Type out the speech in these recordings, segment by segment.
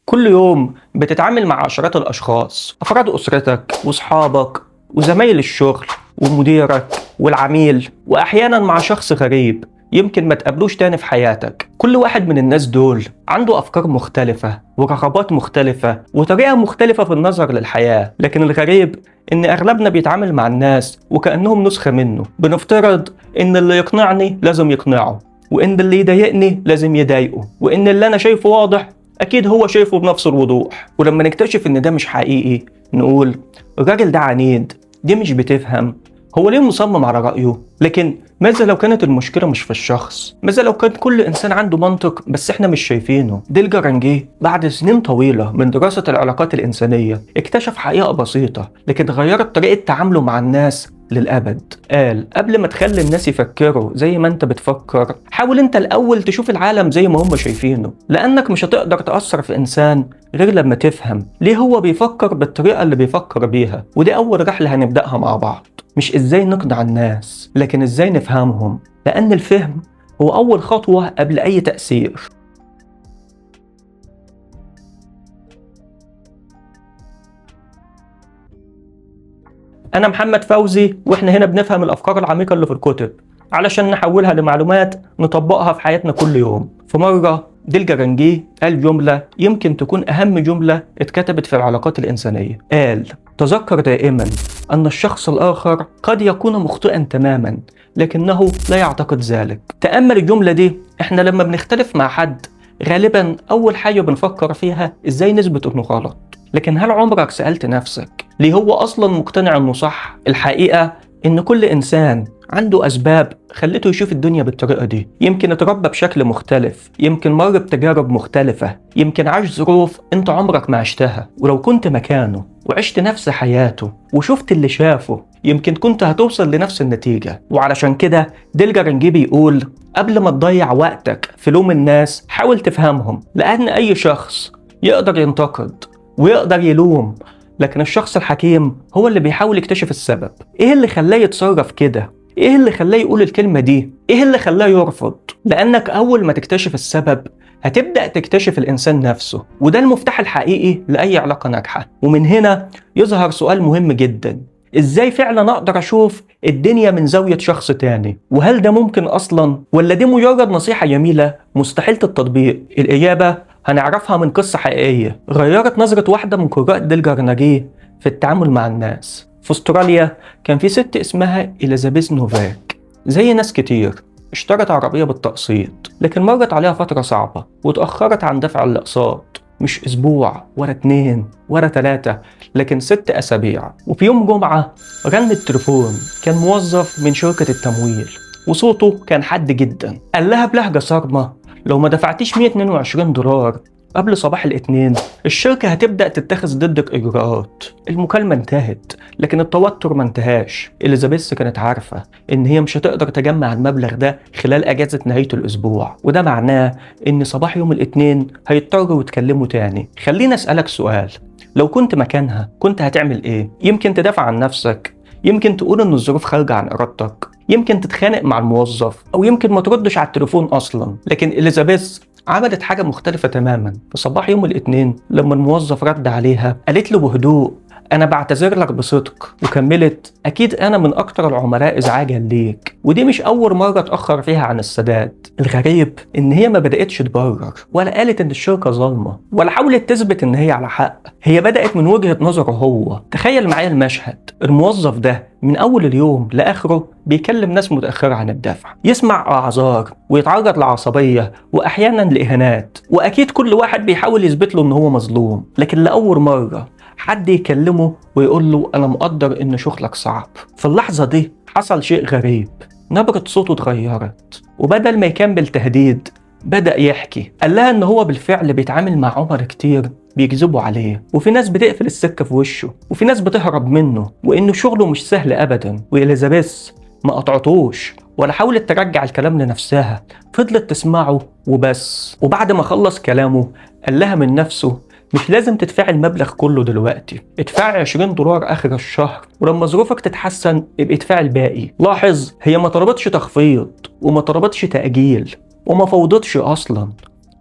كل يوم بتتعامل مع عشرات الأشخاص، أفراد أسرتك وأصحابك وزمايل الشغل ومديرك والعميل، وأحيانا مع شخص غريب يمكن ما تقابلوش تاني في حياتك. كل واحد من الناس دول عنده أفكار مختلفة ورغبات مختلفة وطريقة مختلفة في النظر للحياة، لكن الغريب إن أغلبنا بيتعامل مع الناس وكأنهم نسخة منه. بنفترض إن اللي يقنعني لازم يقنعه، وإن اللي يضايقني لازم يضايقه، وإن اللي أنا شايفه واضح أكيد هو شايفه بنفس الوضوح. ولما نكتشف إن ده مش حقيقي نقول الراجل ده عنيد، دي مش بتفهم، هو ليه مصمم على رأيه؟ لكن ماذا لو كانت المشكلة مش في الشخص؟ ماذا لو كان كل إنسان عنده منطق بس إحنا مش شايفينه؟ ديل كارنيجي بعد سنين طويلة من دراسة العلاقات الإنسانية اكتشف حقيقة بسيطة لكن غيرت طريقة تعامله مع الناس للأبد. قال قبل ما تخلي الناس يفكروا زي ما انت بتفكر، حاول انت الأول تشوف العالم زي ما هم شايفينه، لأنك مش هتقدر تأثر في إنسان غير لما تفهم ليه هو بيفكر بالطريقة اللي بيفكر بيها. ودي أول رحلة هنبدأها مع بعض، مش إزاي نقنع الناس لكن إزاي نفهمهم، لأن الفهم هو أول خطوة قبل أي تأثير. أنا محمد فوزي، وإحنا هنا بنفهم الأفكار العميقة اللي في الكتب علشان نحولها لمعلومات نطبقها في حياتنا كل يوم. في مرة ديل كارنيجي قال جملة يمكن تكون أهم جملة اتكتبت في العلاقات الإنسانية. قال تذكر دائما أن الشخص الآخر قد يكون مخطئا تماما لكنه لا يعتقد ذلك. تأمل الجملة دي، إحنا لما بنختلف مع حد غالبا أول حاجة بنفكر فيها إزاي نثبت إنه غلط، لكن هل عمرك سألت نفسك ليه هو أصلا مقتنع إنه صح؟ الحقيقة إن كل إنسان عنده أسباب خلته يشوف الدنيا بالطريقة دي. يمكن اتربى بشكل مختلف، يمكن مر بتجارب مختلفة، يمكن عاش ظروف أنت عمرك ما عشتها. ولو كنت مكانه وعشت نفس حياته وشفت اللي شافه يمكن كنت هتوصل لنفس النتيجة. وعلشان كده ديل كارنيجي بيقول قبل ما تضيع وقتك في لوم الناس حاول تفهمهم، لأن أي شخص يقدر ينتقد ويقدر يلوم، لكن الشخص الحكيم هو اللي بيحاول يكتشف السبب. ايه اللي خلاه يتصرف كده؟ ايه اللي خلاه يقول الكلمة دي؟ ايه اللي خلاه يرفض؟ لانك اول ما تكتشف السبب هتبدأ تكتشف الانسان نفسه، وده المفتاح الحقيقي لأي علاقة ناجحة. ومن هنا يظهر سؤال مهم جدا، ازاي فعلا اقدر اشوف الدنيا من زاوية شخص تاني؟ وهل ده ممكن اصلا ولا دي مجرد نصيحة جميلة مستحيلة التطبيق؟ الإجابة هنعرفها من قصة حقيقية غيرت نظرة واحدة من قراء ديل كارنيجي في التعامل مع الناس. في استراليا كان في ست اسمها إليزابيث نوفاك. زي ناس كتير اشترت عربية بالتقسيط، لكن مرت عليها فترة صعبة وتأخرت عن دفع الأقساط، مش أسبوع ولا 2 ولا 3 لكن 6 أسابيع. وفي يوم جمعة رن التليفون، كان موظف من شركة التمويل وصوته كان حاد جدا. قال لها بلهجة صارمة لو ما دفعتيش $122 قبل صباح الاثنين الشركة هتبدأ تتخذ ضدك إجراءات. المكالمة انتهت لكن التوتر ما انتهاش. إليزابيث كانت عارفة إن هي مش هتقدر تجمع المبلغ ده خلال أجازة نهاية الأسبوع، وده معناه إن صباح يوم الاثنين هيضطروا يتكلموا تاني. خليني أسألك سؤال، لو كنت مكانها كنت هتعمل إيه؟ يمكن تدافع عن نفسك، يمكن تقول إن الظروف خارجة عن إرادتك، يمكن تتخانق مع الموظف، أو يمكن ما تردش على التليفون أصلا. لكن إليزابيث عملت حاجة مختلفة تماما. في صباح يوم الاثنين لما الموظف رد عليها قالت له بهدوء أنا بعتذر لك بصدق، وكملت أكيد أنا من أكتر العملاء إزعاجا ليك، ودي مش أول مرة أتأخر فيها عن السداد. الغريب إن هي ما بدأتش تبرر ولا قالت إن الشركة ظالمة ولا حاولت تثبت إن هي على حق، هي بدأت من وجهة نظره هو. تخيل معايا المشهد، الموظف ده من أول اليوم لآخره بيكلم ناس متأخرة عن الدفع، يسمع أعذار ويتعرض لعصبية وأحيانا لإهانات، وأكيد كل واحد بيحاول يثبت له إن هو مظلوم. لكن لأول مرة حد يكلمه ويقول له أنا مقدر إن شغلك صعب. في اللحظة دي حصل شيء غريب، نبرة صوته اتغيرت، وبدل ما يكمل تهديد بدأ يحكي. قال لها إن هو بالفعل بيتعامل مع عملاء كتير بيكذبوا عليه، وفي ناس بتقفل السكة في وشه، وفي ناس بتهرب منه، وإنه شغله مش سهل أبدا. وإليزابيث ما قطعتوش ولا حاولت ترجع الكلام لنفسها، فضلت تسمعه وبس. وبعد ما خلص كلامه قال لها من نفسه مش لازم تدفعي المبلغ كله دلوقتي، ادفعي $20 آخر الشهر، ولما ظروفك تتحسن ابقي ادفعي الباقي. لاحظ هي ما طلبتش تخفيض وما طلبتش تأجيل وما فوضتش أصلا،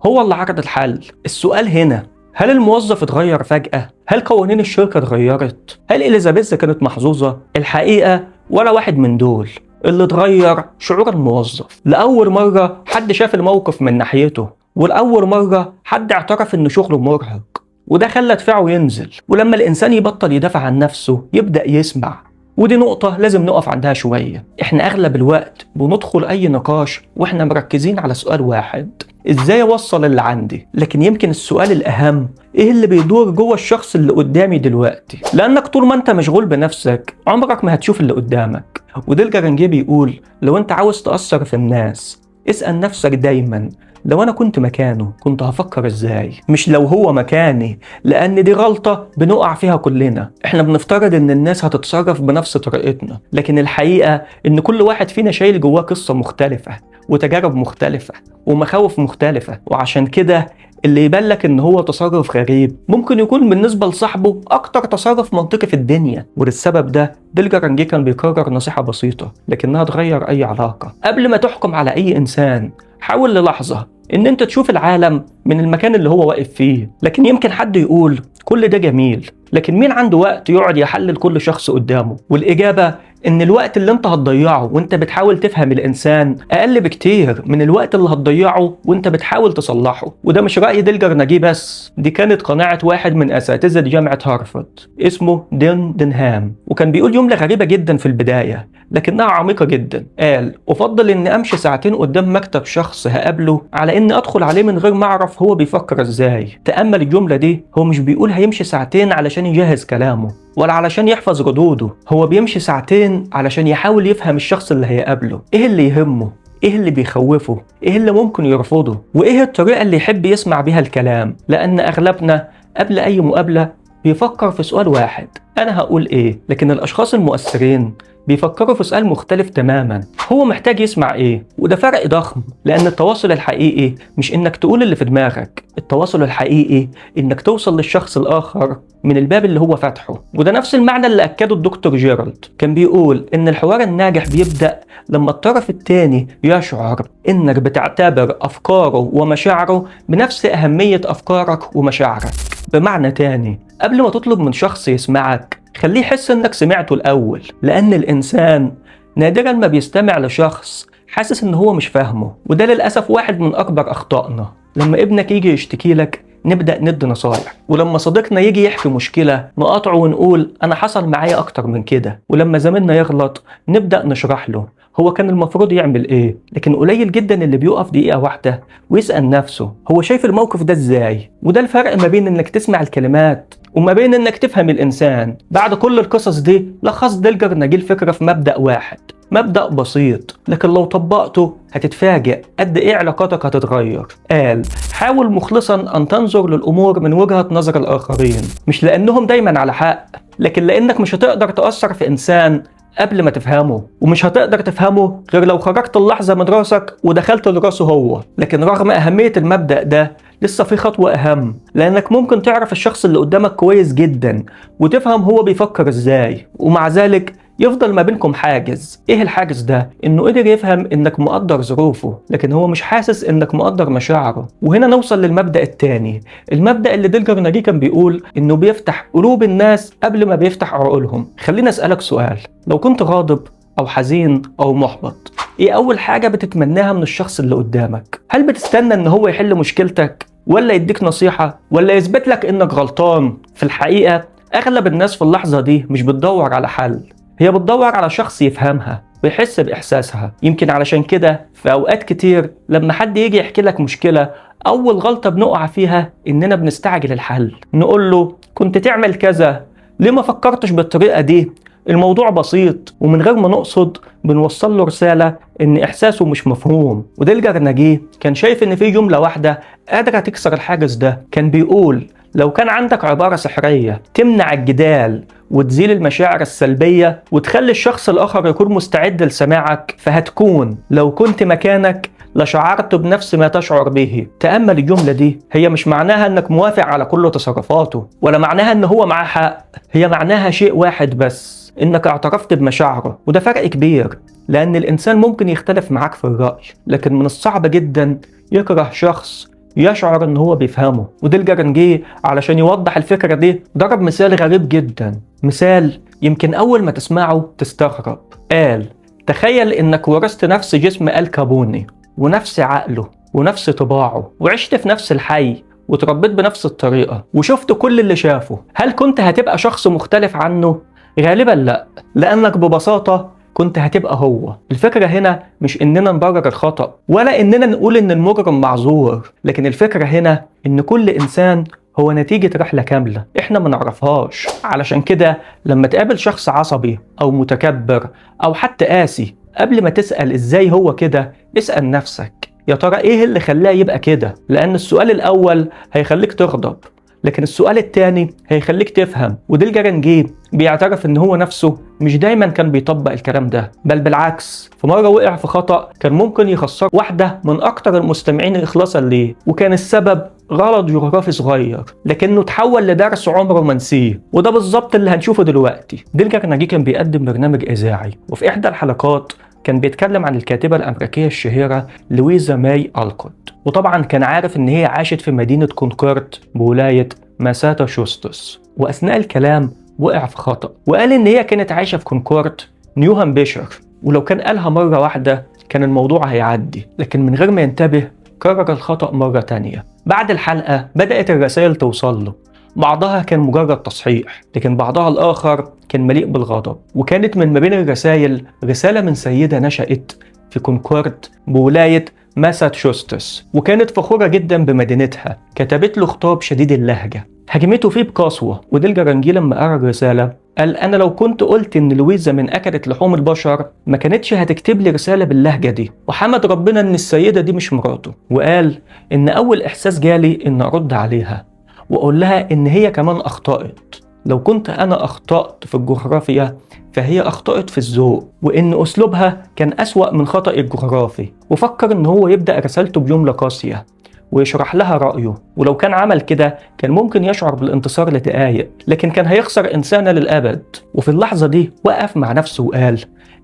هو اللي عرض الحل. السؤال هنا، هل الموظف اتغير فجأة؟ هل قوانين الشركة اتغيرت؟ هل إليزابيث كانت محظوظة؟ الحقيقة ولا واحد من دول. اللي اتغير شعور الموظف. لأول مرة حد شاف الموقف من ناحيته، ولأول مرة حد اعترف إن شغله مرهق، وده خلى دفاعه ينزل. ولما الإنسان يبطل يدافع عن نفسه يبدأ يسمع، ودي نقطة لازم نقف عندها شوية. احنا أغلب الوقت بندخل أي نقاش واحنا مركزين على سؤال واحد: ازاي اوصل اللي عندي؟ لكن يمكن السؤال الأهم: ايه اللي بيدور جوه الشخص اللي قدامي دلوقتي؟ لأنك طول ما انت مشغول بنفسك عمرك ما هتشوف اللي قدامك. وديل كارنيجي بيقول: لو انت عاوز تأثر في الناس اسأل نفسك دايما: لو أنا كنت مكانه كنت هفكر إزاي؟ مش لو هو مكاني، لأن دي غلطة بنقع فيها كلنا. إحنا بنفترض إن الناس هتتصرف بنفس طريقتنا، لكن الحقيقة إن كل واحد فينا شايل جواه قصة مختلفة وتجارب مختلفة ومخاوف مختلفة. وعشان كده اللي يبان لك إن هو تصرف غريب ممكن يكون بالنسبة لصاحبه أكتر تصرف منطقي في الدنيا. وللسبب ده ديل كارنيجي كان بيكرر نصيحة بسيطة لكنها تغير أي علاقة: قبل ما تحكم على أي إنسان حاول للحظة إن أنت تشوف العالم من المكان اللي هو واقف فيه. لكن يمكن حد يقول: كل ده جميل، لكن مين عنده وقت يقعد يحلل كل شخص قدامه؟ والإجابة إن الوقت اللي أنت هتضيعه وأنت بتحاول تفهم الإنسان أقل بكتير من الوقت اللي هتضيعه وأنت بتحاول تصلحه. وده مش رأي ديل كارنيجي بس، دي كانت قناعة واحد من أساتذة جامعة هارفارد اسمه دين دينهام. وكان بيقول جملة غريبة جدا في البداية لكنها عميقة جدا. قال: أفضل إني أمشي ساعتين قدام مكتب شخص هقابله على إني أدخل عليه من غير ما أعرف هو بيفكر إزاي. تأمل الجملة دي، هو مش بيقول هيمشي ساعتين علشان يجهز كلامه ولا علشان يحفظ ردوده، هو بيمشي ساعتين علشان يحاول يفهم الشخص اللي هيقابله. إيه اللي يهمه؟ إيه اللي بيخوفه؟ إيه اللي ممكن يرفضه؟ وإيه الطريقة اللي يحب يسمع بيها الكلام؟ لأن أغلبنا قبل أي مقابلة بيفكر في سؤال واحد: أنا هقول إيه؟ لكن الأشخاص المؤثرين بيفكروا في سؤال مختلف تماما: هو محتاج يسمع ايه؟ وده فرق ضخم. لان التواصل الحقيقي مش انك تقول اللي في دماغك، التواصل الحقيقي انك توصل للشخص الاخر من الباب اللي هو فاتحه. وده نفس المعنى اللي اكده الدكتور جيرالد. كان بيقول ان الحوار الناجح بيبدأ لما الطرف الثاني يشعر انك بتعتبر افكاره ومشاعره بنفس اهمية افكارك ومشاعرك. بمعنى تاني، قبل ما تطلب من شخص يسمعك خليه يحس انك سمعته الاول، لان الانسان نادرا ما بيستمع لشخص حاسس ان هو مش فاهمه. وده للاسف واحد من اكبر اخطائنا. لما ابنك يجي يشتكي لك نبدأ ندي نصايح، ولما صديقنا يجي يحكي مشكلة نقاطعه ونقول أنا حصل معايا أكتر من كده، ولما زميلنا يغلط نبدأ نشرح له هو كان المفروض يعمل إيه. لكن قليل جدا اللي بيقف دقيقة واحدة ويسأل نفسه هو شايف الموقف ده إزاي. وده الفرق ما بين إنك تسمع الكلمات وما بين إنك تفهم الإنسان. بعد كل القصص دي لخص ديل كارنيجي الفكرة في مبدأ واحد، مبدأ بسيط لكن لو طبقته هتتفاجئ قد إيه علاقاتك هتتغير. قال: حاول مخلصا أن تنظر للأمور من وجهة نظر الآخرين، مش لأنهم دايما على حق، لكن لأنك مش هتقدر تأثر في إنسان قبل ما تفهمه، ومش هتقدر تفهمه غير لو خرجت اللحظة من راسك ودخلت لراسه هو. لكن رغم أهمية المبدأ ده لسه في خطوة أهم، لأنك ممكن تعرف الشخص اللي قدامك كويس جدا وتفهم هو بيفكر إزاي، ومع ذلك يفضل ما بينكم حاجز. ايه الحاجز ده؟ انه قدر يفهم انك مقدر ظروفه لكن هو مش حاسس انك مقدر مشاعره. وهنا نوصل للمبدأ التاني، المبدأ اللي ديل كارنيجي كان بيقول انه بيفتح قلوب الناس قبل ما بيفتح عقولهم. خليني اسألك سؤال: لو كنت غاضب او حزين او محبط، ايه اول حاجة بتتمناها من الشخص اللي قدامك؟ هل بتستنى ان هو يحل مشكلتك ولا يديك نصيحة ولا يثبت لك انك غلطان؟ في الحقيقة اغلب الناس في اللحظة دي مش بتدور على حل، هي بتدور على شخص يفهمها ويحس بإحساسها. يمكن علشان كده في أوقات كتير لما حد يجي يحكي لك مشكلة أول غلطة بنقع فيها إننا بنستعجل الحل. نقول له كنت تعمل كذا، ليه ما فكرتش بالطريقة دي؟ الموضوع بسيط، ومن غير ما نقصد بنوصل له رسالة إن إحساسه مش مفهوم. وديل كارنيجي كان شايف إن في جملة واحدة قادرة تكسر الحاجز ده. كان بيقول: لو كان عندك عبارة سحرية تمنع الجدال وتزيل المشاعر السلبية وتخلي الشخص الآخر يكون مستعد لسماعك، فهتكون لو كنت مكانك لشعرت بنفس ما تشعر به. تأمل الجملة دي، هي مش معناها انك موافق على كل تصرفاته ولا معناها ان هو معاه حق، هي معناها شيء واحد بس، انك اعترفت بمشاعره. وده فرق كبير، لان الانسان ممكن يختلف معاك في الرأي لكن من الصعب جدا يكره شخص يشعر ان هو بيفهمه. وديل كارنيجي علشان يوضح الفكرة دي ضرب مثال غريب جدا، مثال يمكن اول ما تسمعه تستغرب. قال تخيل انك ورثت نفس جسم آل كابوني ونفس عقله ونفس طباعه، وعشت في نفس الحي وتربيت بنفس الطريقة وشفت كل اللي شافه. هل كنت هتبقى شخص مختلف عنه؟ غالبا لا، لأنك ببساطة كنت هتبقى هو. الفكرة هنا مش إننا نبرر الخطأ ولا إننا نقول إن المجرم معذور، لكن الفكرة هنا إن كل إنسان هو نتيجة رحلة كاملة إحنا ما نعرفهاش. علشان كده لما تقابل شخص عصبي أو متكبر أو حتى قاسي، قبل ما تسأل إزاي هو كده، اسأل نفسك يا ترى إيه اللي خلاه يبقى كده؟ لأن السؤال الأول هيخليك تغضب، لكن السؤال التاني هيخليك تفهم. وديل كارنيجي بيعترف ان هو نفسه مش دايما كان بيطبق الكلام ده، بل بالعكس في مرة وقع في خطأ كان ممكن يخسر واحدة من اكتر المستمعين اخلاصا ليه، وكان السبب غلط جغرافي صغير لكنه تحول لدرس عمره ما نسيه. وده بالظبط اللي هنشوفه دلوقتي. ديل كارنيجي كان بيقدم برنامج اذاعي، وفي احدى الحلقات كان بيتكلم عن الكاتبة الأمريكية الشهيرة لويزا ماي ألكوت، وطبعا كان عارف إن هي عاشت في مدينة كونكورد بولاية ماساتشوستس. وأثناء الكلام وقع في خطأ وقال إن هي كانت عايشة في كونكورد نيو هامبشير، ولو كان قالها مرة واحدة كان الموضوع هيعدي، لكن من غير ما ينتبه كرر الخطأ مرة تانية. بعد الحلقة بدأت الرسائل توصل له، بعضها كان مجرد تصحيح لكن بعضها الآخر كان مليء بالغضب. وكانت من ما بين الرسائل رسالة من سيدة نشأت في كونكورد بولاية ماساتشوستس وكانت فخورة جدا بمدينتها، كتبت له خطاب شديد اللهجة هجمته فيه بقسوة. وديل كارنيجي لما قرأ الرسالة قال أنا لو كنت قلت إن لويزا من أكلت لحوم البشر ما كانتش هتكتب لي رسالة باللهجة دي، وحمد ربنا إن السيدة دي مش مراته. وقال إن أول إحساس جالي إن أرد عليها وأقول لها إن هي كمان أخطأت. لو كنت أنا أخطأت في الجغرافيا فهي أخطأت في الذوق، وإن أسلوبها كان أسوأ من خطأ الجغرافي. وفكر إن هو يبدأ رسالته بجملة قاسية ويشرح لها رأيه، ولو كان عمل كده كان ممكن يشعر بالانتصار لدقايق لكن كان هيخسر إنسانة للأبد. وفي اللحظة دي وقف مع نفسه وقال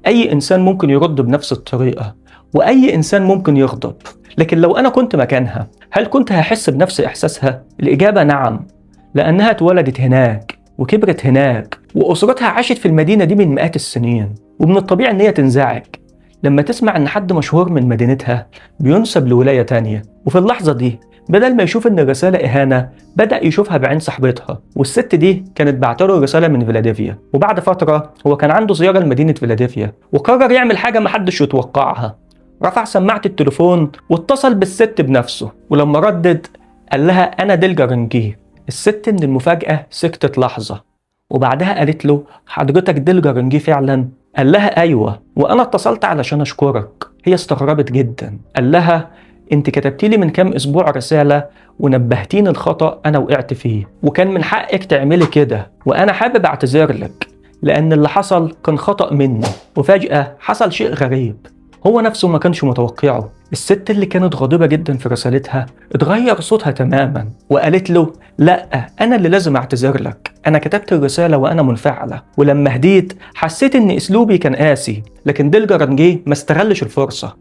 أي إنسان ممكن يرد بنفس الطريقة وأي إنسان ممكن يغضب، لكن لو أنا كنت مكانها هل كنت هحس بنفس إحساسها؟ الإجابة نعم، لأنها اتولدت هناك وكبرت هناك وأسرتها عاشت في المدينة دي من مئات السنين، ومن الطبيعي إن هي تنزعج لما تسمع إن حد مشهور من مدينتها بينسب لولاية تانية. وفي اللحظة دي بدل ما يشوف إن الرسالة إهانة بدأ يشوفها بعين صاحبتها، والست دي كانت بعتله رسالة من فيلادلفيا. وبعد فترة هو كان عنده زيارة لمدينة فيلادلفيا وقرر يعمل حاجة محدش يتوقعها، رفع سماعة التليفون واتصل بالست بنفسه، ولما ردت قال لها أنا ديل كارنيجي. الست من المفاجأة سكتت لحظة وبعدها قالت له حضرتك ديل كارنيجي فعلا؟ قال لها أيوة وأنا اتصلت علشان أشكرك. هي استغربت جدا. قال لها أنت كتبتي لي من كام أسبوع رسالة ونبهتيني الخطأ أنا وقعت فيه، وكان من حقك تعملي كده، وأنا حابب أعتذر لك لأن اللي حصل كان خطأ مني. وفجأة حصل شيء غريب هو نفسه ما كانش متوقعه. الست اللي كانت غاضبة جدا في رسالتها اتغير صوتها تماما وقالت له لا أنا اللي لازم أعتذر لك، أنا كتبت الرسالة وأنا منفعلة، ولما هديت حسيت إن أسلوبي كان قاسي. لكن ديل كارنيجي ما استغلش الفرصة،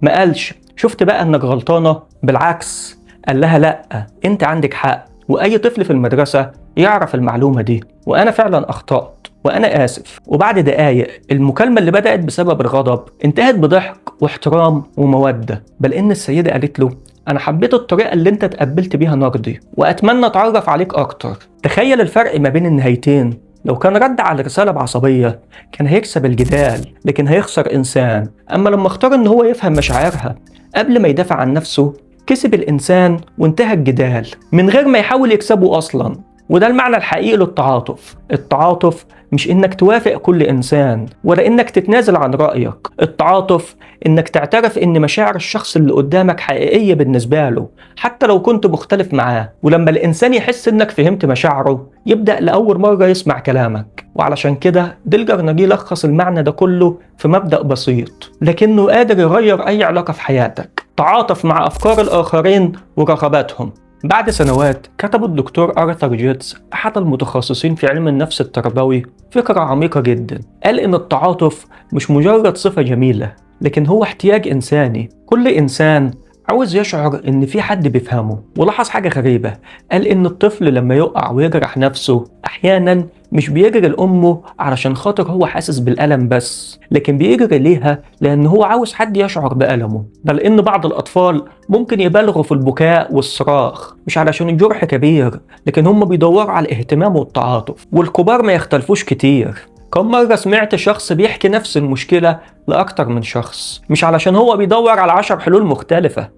ما قالش شفت بقى إنك غلطانة، بالعكس قال لها لا أنت عندك حق، وأي طفل في المدرسة يعرف المعلومة دي، وأنا فعلا أخطأت وأنا آسف. وبعد دقايق المكالمة اللي بدأت بسبب الغضب انتهت بضحك واحترام ومودة، بل إن السيدة قالت له أنا حبيت الطريقة اللي أنت تقبلت بيها نقدي وأتمنى أتعرف عليك أكتر. تخيل الفرق ما بين النهايتين، لو كان رد على الرسالة بعصبية كان هيكسب الجدال لكن هيخسر إنسان، أما لما اختار إن هو يفهم مشاعرها قبل ما يدافع عن نفسه كسب الإنسان وانتهى الجدال من غير ما يحاول يكسبه أصلا. وده المعنى الحقيقي للتعاطف. التعاطف مش إنك توافق كل إنسان ولا إنك تتنازل عن رأيك، التعاطف إنك تعترف إن مشاعر الشخص اللي قدامك حقيقية بالنسبة له حتى لو كنت مختلف معاه. ولما الإنسان يحس إنك فهمت مشاعره يبدأ لأول مرة يسمع كلامك. وعلشان كده ديل كارنيجي لخص المعنى ده كله في مبدأ بسيط لكنه قادر يغير أي علاقة في حياتك: تعاطف مع أفكار الآخرين ورغباتهم. بعد سنوات كتب الدكتور آرثر جيتس أحد المتخصصين في علم النفس التربوي فكرة عميقة جدا. قال إن التعاطف مش مجرد صفة جميلة لكن هو احتياج إنساني. كل إنسان عاوز يشعر إن في حد بيفهمه. ولاحظ حاجة غريبة، قال إن الطفل لما يقع ويجرح نفسه أحيانا مش بيجري لأمه علشان خاطر هو حاسس بالألم بس، لكن بيجري ليها لأن هو عاوز حد يشعر بألمه. بل إن بعض الأطفال ممكن يبالغوا في البكاء والصراخ مش علشان الجرح كبير، لكن هم بيدوروا على الاهتمام والتعاطف. والكبار ما يختلفوش كتير. كم مرة سمعت شخص بيحكي نفس المشكلة لأكتر من شخص، مش علشان هو بيدور على 10 حلول مختلفة،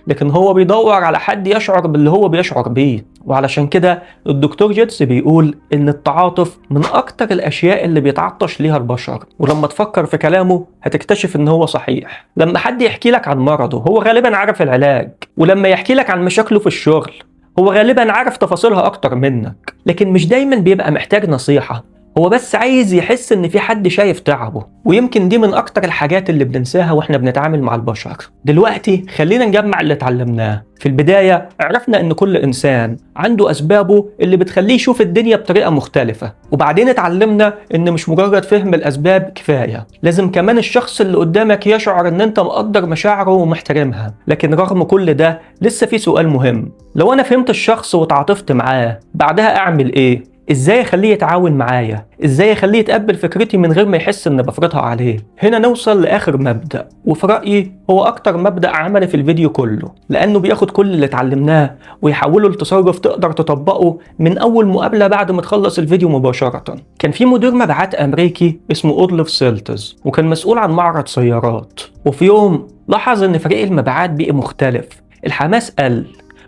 لكن هو بيدور على حد يشعر باللي هو بيشعر بيه. وعلشان كده الدكتور جيتس بيقول إن التعاطف من أكتر الأشياء اللي بيتعطش ليها البشر. ولما تفكر في كلامه هتكتشف إن هو صحيح. لما حد يحكي لك عن مرضه هو غالبا عارف العلاج، ولما يحكي لك عن مشاكله في الشغل هو غالبا عارف تفاصيلها أكتر منك. لكن مش دايما بيبقى محتاج نصيحة، هو بس عايز يحس إن في حد شايف تعبه. ويمكن دي من أكتر الحاجات اللي بننساها وإحنا بنتعامل مع البشر. دلوقتي خلينا نجمع اللي اتعلمناه. في البداية عرفنا إن كل إنسان عنده أسبابه اللي بتخليه يشوف الدنيا بطريقة مختلفة، وبعدين اتعلمنا إن مش مجرد فهم الأسباب كفاية، لازم كمان الشخص اللي قدامك يشعر إن أنت مقدر مشاعره ومحترمها. لكن رغم كل ده لسه في سؤال مهم، لو أنا فهمت الشخص وتعاطفت معاه بعدها أعمل إيه؟ ازاي اخليه يتعاون معايا؟ ازاي اخليه يتقبل فكرتي من غير ما يحس ان بفرضها عليه؟ هنا نوصل لاخر مبدأ، وفي رأيي هو اكتر مبدأ عملي في الفيديو كله، لانه بياخد كل اللي اتعلمناه ويحوله لتصرف تقدر تطبقه من اول مقابلة بعد ما تخلص الفيديو مباشرة. كان في مدير مبيعات امريكي اسمه أودلف سيلتز، وكان مسؤول عن معرض سيارات. وفي يوم لاحظ ان فريق المبيعات بقى مختلف، الحماس قل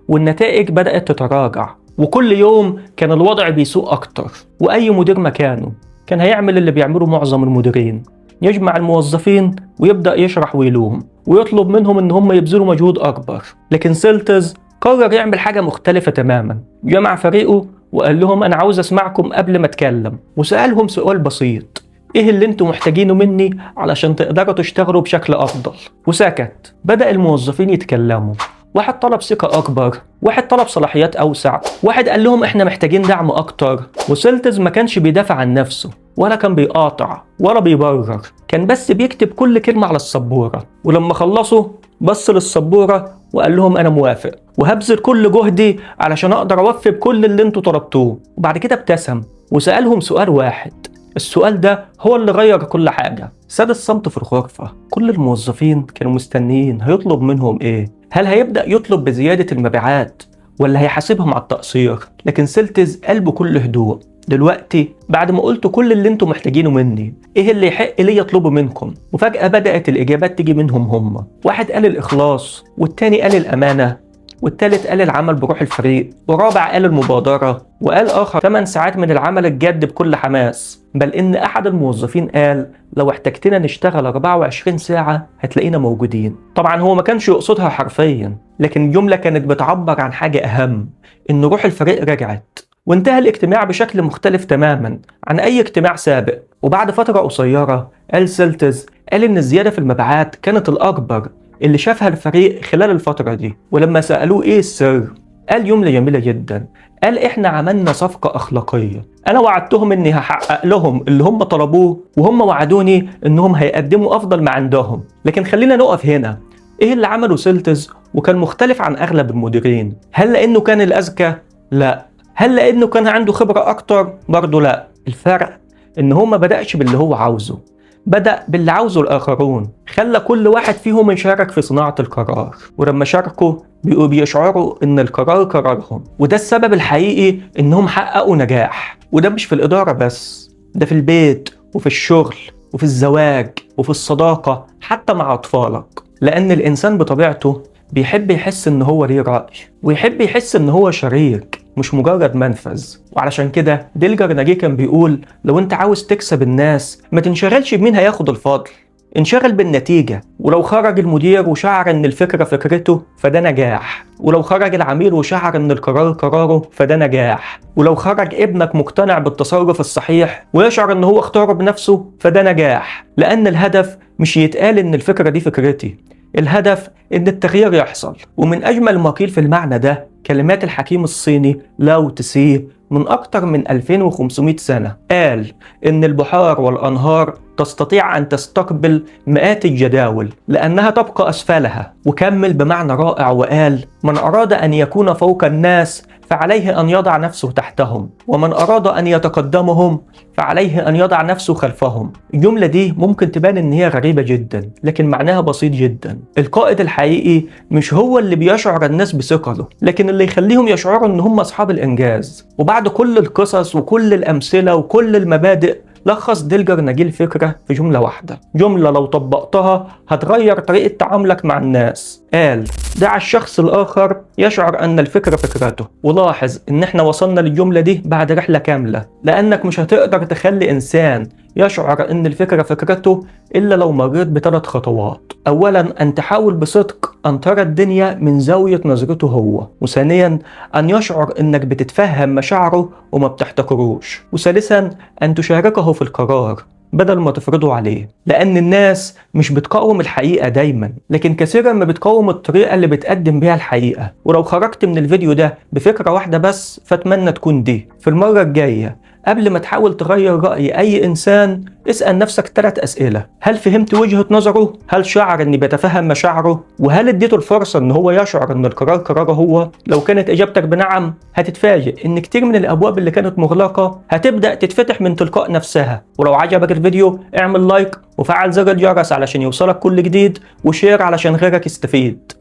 والنتائج بدأت تتراجع، وكل يوم كان الوضع بيسوء أكتر. وأي مدير مكانه كان هيعمل اللي بيعمله معظم المديرين، يجمع الموظفين ويبدأ يشرح ويلوم ويطلب منهم إن هم يبذلوا مجهود أكبر. لكن سيلتز قرر يعمل حاجة مختلفة تماما. جمع فريقه وقال لهم أنا عاوز أسمعكم قبل ما أتكلم، وسألهم سؤال بسيط، إيه اللي أنتم محتاجينه مني علشان تقدروا تشتغلوا بشكل أفضل؟ وسكت. بدأ الموظفين يتكلموا، واحد طلب ثقة أكبر، واحد طلب صلاحيات أوسع، واحد قال لهم إحنا محتاجين دعم أكتر. وسيلتز ما كانش بيدافع عن نفسه ولا كان بيقاطع ولا بيبرر، كان بس بيكتب كل كلمة على السبورة. ولما خلصوا بص للسبورة وقال لهم أنا موافق وهبذل كل جهدي علشان أقدر أوفي بكل اللي انتوا طلبتوه. وبعد كده ابتسم وسألهم سؤال واحد، السؤال ده هو اللي غير كل حاجة. ساد الصمت في الغرفة، كل الموظفين كانوا مستنيين هيطلب منهم إيه. هل هيبدأ يطلب بزيادة المبيعات ولا هيحاسبهم على التقصير؟ لكن سيلتز قال بكل هدوء، دلوقتي بعد ما قلت كل اللي انتم محتاجينه مني، ايه اللي يحق لي اطلبه منكم؟ وفجأة بدأت الإجابات تيجي منهم هم. واحد قال الإخلاص، والتاني قال الأمانة، والتالت قال العمل بروح الفريق، ورابع قال المبادرة، وقال آخر 8 ساعات من العمل الجاد بكل حماس. بل إن أحد الموظفين قال لو احتجتنا نشتغل 24 ساعة هتلاقينا موجودين. طبعا هو ما كانش يقصدها حرفيا، لكن الجملة كانت بتعبر عن حاجة أهم، إن روح الفريق رجعت. وانتهى الاجتماع بشكل مختلف تماما عن أي اجتماع سابق. وبعد فترة قصيرة قال سيلتز إن الزيادة في المبيعات كانت الأكبر اللي شافها الفريق خلال الفترة دي. ولما سألوه إيه السر، قال جملة جميلة جدا، قال إحنا عملنا صفقة أخلاقية، أنا وعدتهم إني هحقق لهم اللي هم طلبوه، وهم وعدوني إنهم هيقدموا أفضل ما عندهم. لكن خلينا نقف هنا، إيه اللي عمله سيلتز وكان مختلف عن أغلب المديرين؟ هل لأنه كان الأذكى؟ لا. هل لأنه كان عنده خبرة أكتر؟ برضه لا. الفرق إن هو ما بدأش باللي هو عاوزه، بدأ باللي عاوزه الآخرون. خلى كل واحد فيهم يشارك في صناعة القرار، ولما شاركوا بيشعروا إن القرار قرارهم. وده السبب الحقيقي إنهم حققوا نجاح. وده مش في الإدارة بس، ده في البيت وفي الشغل وفي الزواج وفي الصداقة، حتى مع أطفالك. لأن الإنسان بطبيعته بيحب يحس إن هو ليه رأي، ويحب يحس إن هو شريك مش مجرد منفذ. وعلشان كده ديل كارنيجي كان بيقول لو انت عاوز تكسب الناس ما تنشغلش بمين هياخد الفضل، انشغل بالنتيجة. ولو خرج المدير وشعر ان الفكرة فكرته فده نجاح، ولو خرج العميل وشعر ان القرار قراره فده نجاح، ولو خرج ابنك مقتنع بالتصرف الصحيح ويشعر ان هو اختاره بنفسه فده نجاح. لان الهدف مش يتقال ان الفكرة دي فكرتي، الهدف ان التغيير يحصل. ومن اجمل ما قيل في المعنى ده كلمات الحكيم الصيني لاو تسي من اكتر من 2500 سنة، قال ان البحار والانهار تستطيع أن تستقبل مئات الجداول لأنها تبقى أسفلها. وكمل بمعنى رائع وقال: من أراد أن يكون فوق الناس فعليه أن يضع نفسه تحتهم، ومن أراد أن يتقدمهم فعليه أن يضع نفسه خلفهم. الجملة دي ممكن تبان إن هي غريبة جدا، لكن معناها بسيط جدا. القائد الحقيقي مش هو اللي بيشعر الناس بثقله، لكن اللي يخليهم يشعروا إن هم أصحاب الإنجاز. وبعد كل القصص وكل الأمثلة وكل المبادئ، لخص ديلجر ناجي الفكرة في جملة واحدة، جملة لو طبقتها هتغير طريقة تعاملك مع الناس. قال: دع الشخص الآخر يشعر أن الفكرة فكرته. ولاحظ إن احنا وصلنا للجملة دي بعد رحلة كاملة، لأنك مش هتقدر تخلي إنسان يشعر أن الفكرة فكرته إلا لو مريت ب3 خطوات. أولا، أن تحاول بصدق أن ترى الدنيا من زاوية نظرته هو. وثانيا، أن يشعر أنك بتتفهم مشاعره وما بتحتقروش. وثالثا، أن تشاركه في القرار بدل ما تفرضه عليه، لأن الناس مش بتقاوم الحقيقة دايما، لكن كثيرا ما بتقاوم الطريقة اللي بتقدم بيها الحقيقة. ولو خرجت من الفيديو ده بفكرة واحدة بس، فاتمنى تكون دي: في المرة الجاية قبل ما تحاول تغير رأي أي إنسان، اسأل نفسك 3 أسئلة: هل فهمت وجهة نظره؟ هل شعر إني بتفهم مشاعره؟ وهل اديته الفرصة إن هو يشعر إن القرار قراره هو؟ لو كانت إجابتك بنعم، هتتفاجئ إن كتير من الأبواب اللي كانت مغلقة هتبدأ تتفتح من تلقاء نفسها. ولو عجبك الفيديو اعمل لايك وفعل زر الجرس علشان يوصلك كل جديد، وشير علشان غيرك يستفيد.